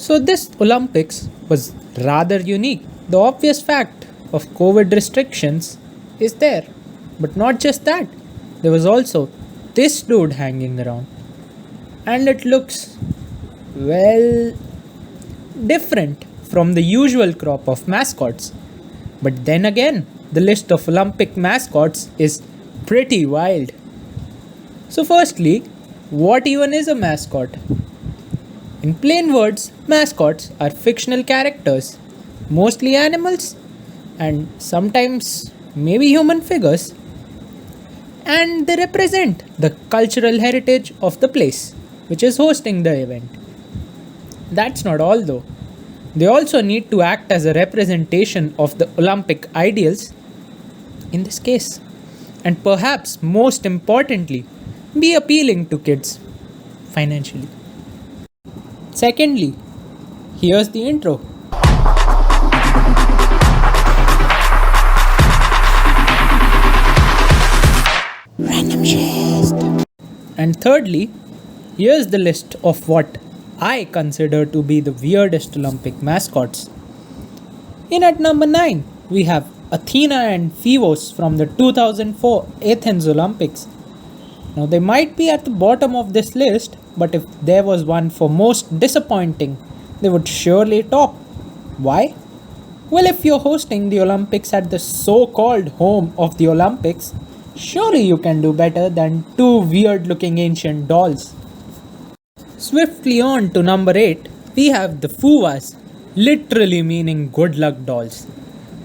So, this Olympics was rather unique. The obvious fact of COVID restrictions is there. But not just that, there was also this dude hanging around. And it looks, well, different from the usual crop of mascots. But then again, the list of Olympic mascots is pretty wild. So, firstly, what even is a mascot? In plain words, mascots are fictional characters, mostly animals and sometimes maybe human figures, and they represent the cultural heritage of the place which is hosting the event. That's not all though. They also need to act as a representation of the Olympic ideals in this case, and perhaps most importantly, be appealing to kids financially. Secondly, here's the intro. Random shit. And thirdly, here's the list of what I consider to be the weirdest Olympic mascots. In at number 9, we have Athena and Phevos from the 2004 Athens Olympics. Now, they might be at the bottom of this list, but if there was one for most disappointing, they would surely top. Why? Well, if you're hosting the Olympics at the so called home of the Olympics, surely you can do better than two weird looking ancient dolls. Swiftly on to number 8, we have the Fuwas, literally meaning good luck dolls.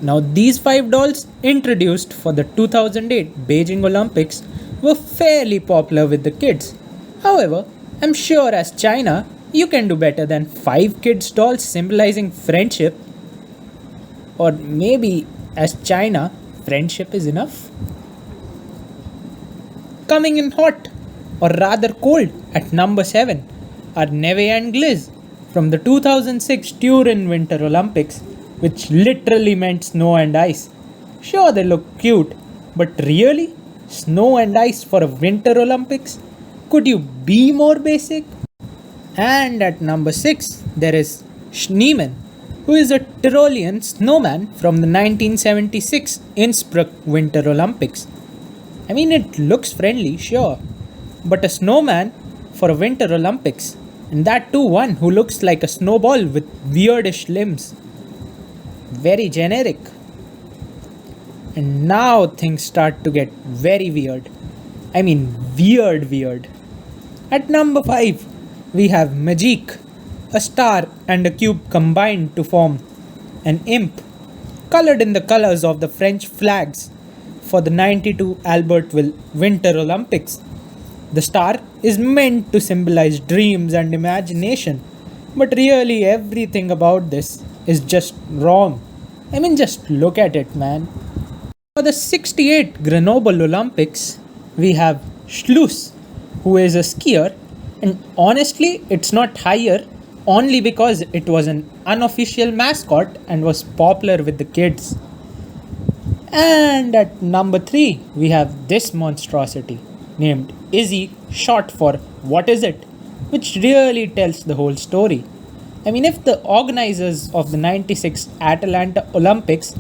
Now, these 5 dolls, introduced for the 2008 Beijing Olympics, were fairly popular with the kids. However, I'm sure as China, you can do better than 5 kids' dolls symbolizing friendship. Or maybe as China, friendship is enough. Coming in hot, or rather cold, at number 7 are Neve Gliz from the 2006 Turin Winter Olympics, which literally meant snow and ice. Sure, they look cute, but really? Snow and ice for a Winter Olympics? Could you be more basic? And at number 6, there is Schneemann, who is a Tyrolean snowman from the 1976 Innsbruck Winter Olympics. I mean, it looks friendly, sure, but a snowman for a Winter Olympics, and that too one who looks like a snowball with weirdish limbs. Very generic. And now things start to get very weird. I mean, weird. At number 5, we have Magique, a star and a cube combined to form an imp, colored in the colors of the French flags for the 92 Albertville Winter Olympics. The star is meant to symbolize dreams and imagination, but really everything about this is just wrong. I mean, just look at it, man. For the 68 Grenoble Olympics, we have Schuss, who is a skier, and honestly, it's not higher only because it was an unofficial mascot and was popular with the kids. And at number 3, we have this monstrosity named Izzy, short for What Is It?, which really tells the whole story. I mean, if the organizers of the 96 Atlanta Olympics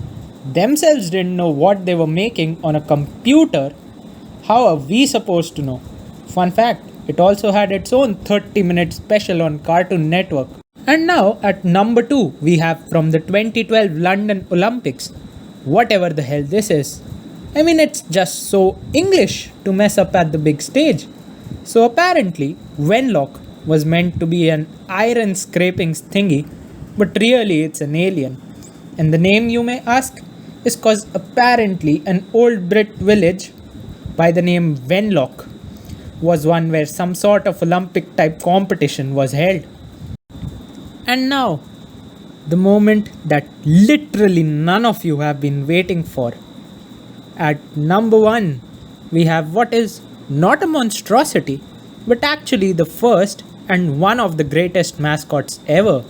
themselves didn't know what they were making on a computer, how are we supposed to know? Fun fact, it also had its own 30-minute special on Cartoon Network. And now at number 2, we have from the 2012 London Olympics, whatever the hell this is. I mean, it's just so English to mess up at the big stage. So apparently, Wenlock was meant to be an iron scraping thingy, but really it's an alien. And the name, you may ask, is cause apparently an old Brit village by the name Wenlock was one where some sort of Olympic type competition was held. And now, the moment that literally none of you have been waiting for. At number 1, we have what is not a monstrosity, but actually the first and one of the greatest mascots ever.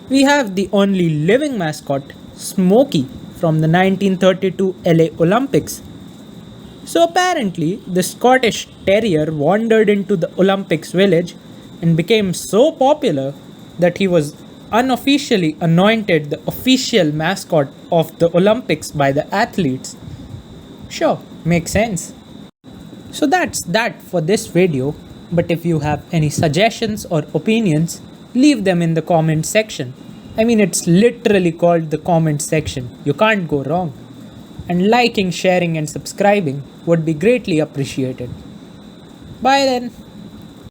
We have the only living mascot, Smokey, from the 1932 LA Olympics. So apparently, the Scottish Terrier wandered into the Olympics village and became so popular that he was unofficially anointed the official mascot of the Olympics by the athletes. Sure, makes sense. So that's that for this video, but if you have any suggestions or opinions, leave them in the comment section. I mean, it's literally called the comment section. You can't go wrong. And liking, sharing, and subscribing would be greatly appreciated. Bye then.